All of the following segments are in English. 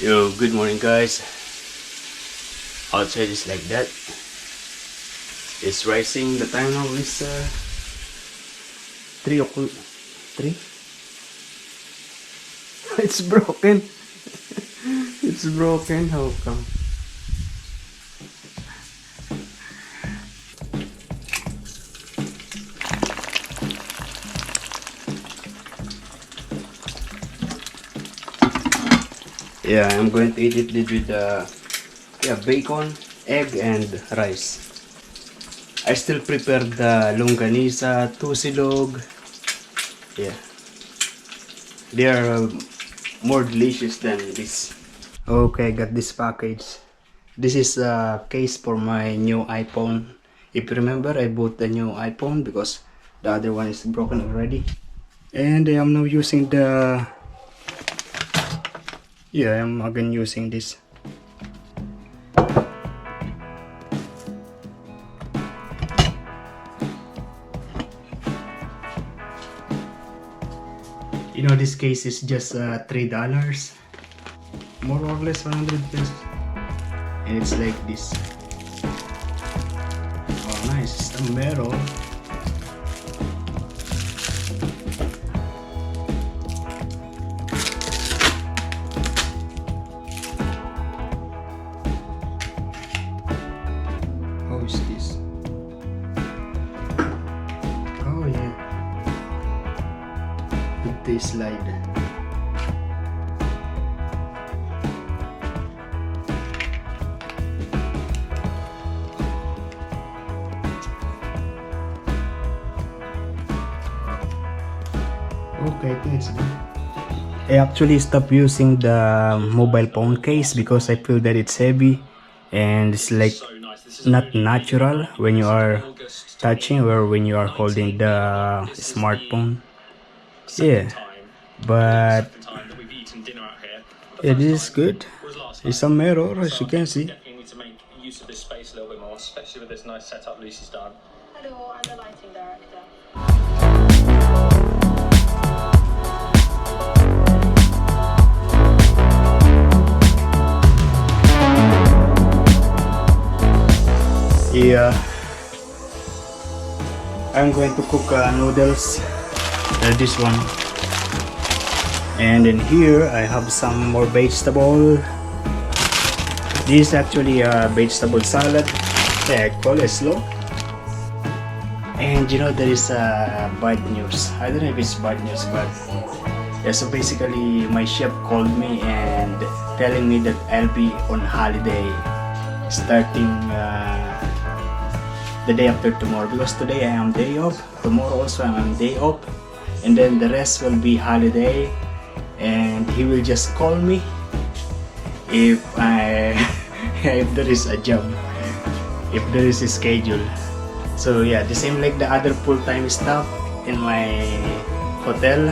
Yo, good morning guys. Outside is like that. It's rising. The time now is 3 o'clock. 3? It's broken. It's broken. How come? Yeah, I'm going to eat it with bacon, egg, and rice. I still prepared the longganisa, tusilog. Yeah, they are more delicious than this. Okay, I got this package. This is a case for my new iPhone. If you remember, I bought the new iPhone because the other one is broken already. And I am now using the... Yeah, I'm again using this. You know, this case is just $3. More or less 100 pesos. And it's like this. Oh, nice. It's the metal. How is this? Oh, yeah. With the slide. Okay, thanks. I actually stopped using the mobile phone case because I feel that it's heavy and it's like not natural when you are touching or when you are holding the smartphone. Yeah, but yeah, this is good. It's a mirror, as you can see. Hello, I'm the lighting director. Yeah, I'm going to cook noodles. This one, and then here I have some more vegetable. This is actually a vegetable salad. Yeah, coleslaw. And you know, there is bad news. I don't know if it's bad news, but yeah, so basically my chef called me and telling me that I'll be on holiday starting the day after tomorrow, because today I am day off, tomorrow also I am day off, and then the rest will be holiday. And he will just call me if I if there is a job, if there is a schedule. So yeah, the same like the other full-time staff in my hotel,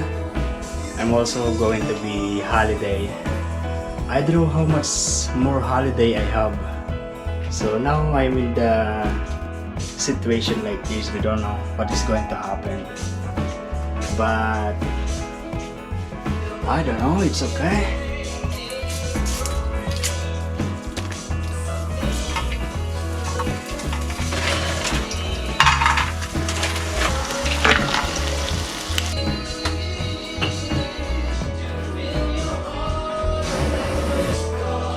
I'm also going to be holiday. I don't know how much more holiday I have. So now I'm in the situation like this. We don't know what is going to happen, but I don't know, it's okay.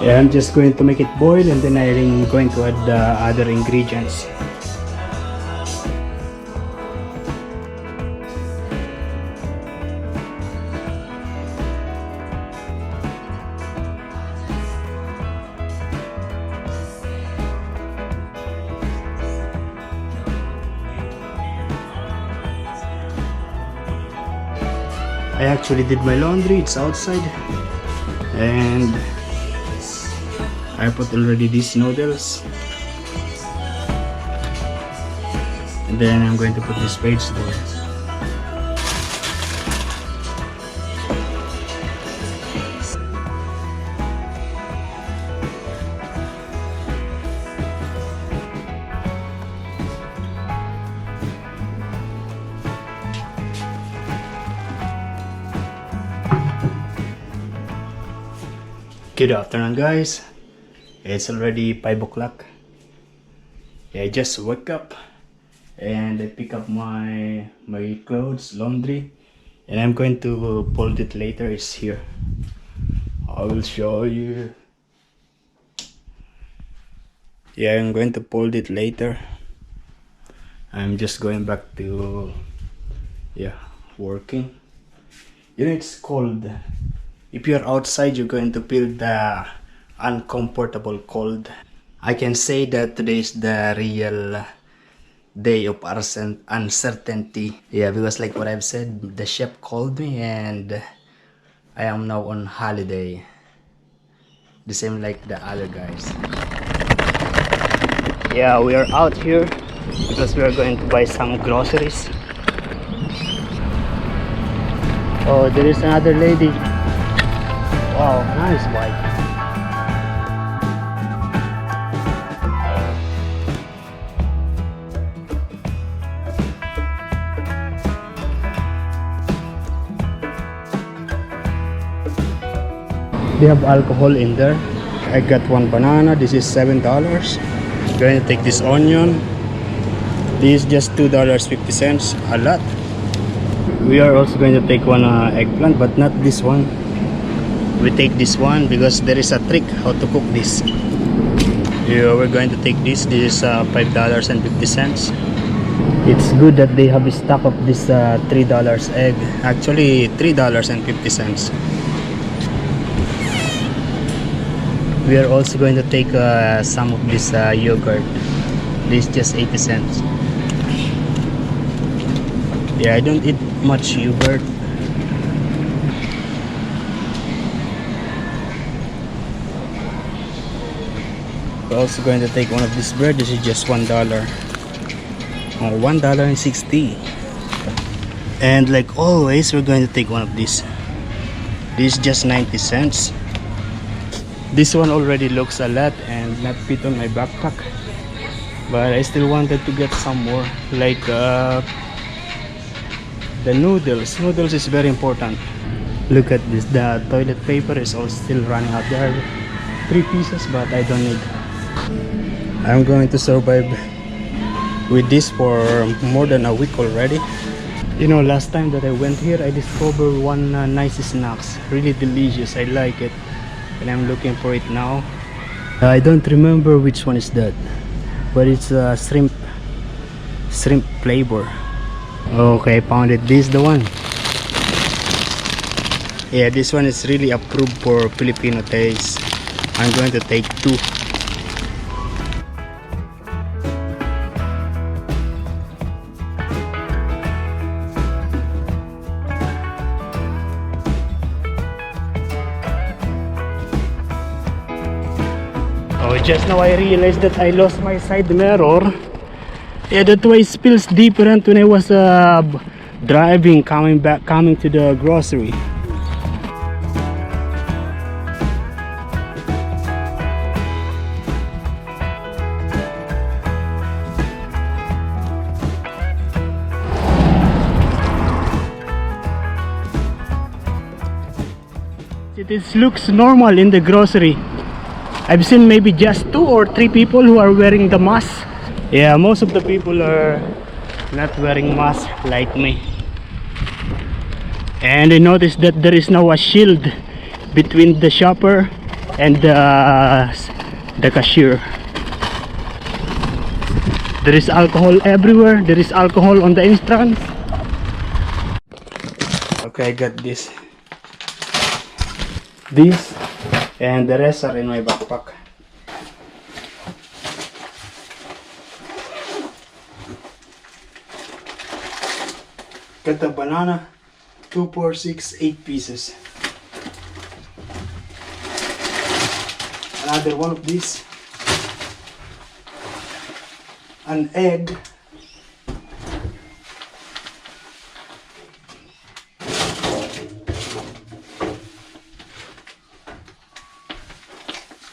Yeah, I'm just going to make it boil and then I'm going to add the other ingredients. I actually did my laundry, it's outside, and I put already these noodles, and then I'm going to put this vegetable. Good afternoon, guys. It's already 5 o'clock. I just woke up and I pick up my clothes, laundry, and I'm going to fold it later. It's here. I will show you. Yeah, I'm going to fold it later. I'm just going back to working. You know, it's cold. If you're outside, you're going to feel the uncomfortable cold. I can say that today is the real day of uncertainty. Yeah, because like what I've said, the chef called me and I am now on holiday. The same like the other guys. Yeah, we are out here because we are going to buy some groceries. Oh, there is another lady. Wow, nice bike. They have alcohol in there. I got one banana. This is $7. Going to take this onion. This is just $2.50. A lot. We are also going to take one eggplant, but not this one. We take this one because there is a trick how to cook this. Yeah, we're going to take this. This is $5.50. It's good that they have a stock of this $3 egg. Actually, $3.50. We are also going to take some of this yogurt. This is just 80 cents. Yeah, I don't eat much yogurt. We're also going to take one of this bread. This is just $1. $1.60. And like always, we're going to take one of these. This is just 90 cents. This one already looks a lot and not fit on my backpack, but I still wanted to get some more, like the noodles. Noodles is very important. Look at this, the toilet paper is all still running out. There are 3 pieces, but I don't need. I'm going to survive with this for more than a week already. You know, last time that I went here, I discovered one nice snacks, really delicious. I like it. And I'm looking for it now. I don't remember which one is that, but it's a shrimp flavor. Okay, I found it. This is the one. Yeah, this one is really approved for Filipino taste. I'm going to take 2. Just now I realized that I lost my side mirror. Yeah, that way feels different when I was driving, coming to the grocery. It looks normal in the grocery. I've seen maybe just 2 or 3 people who are wearing the mask. Yeah, most of the people are not wearing mask like me. And I noticed that there is now a shield between the shopper and the cashier. There is alcohol everywhere. There is alcohol on the entrance. Okay, I got this. And the rest are in my backpack. Got the banana, 2, 4, 6, 8 pieces. Another one of these. An egg.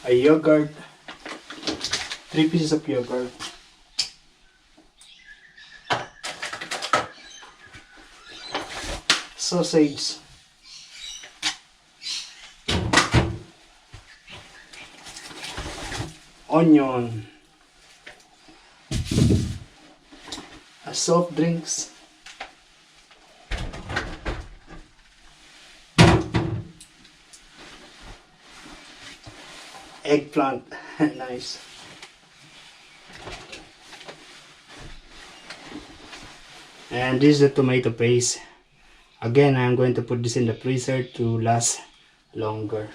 A yogurt, 3 pieces of yogurt, sausage, onion, soft drinks, eggplant, nice. And this is the tomato paste. Again, I'm going to put this in the freezer to last longer.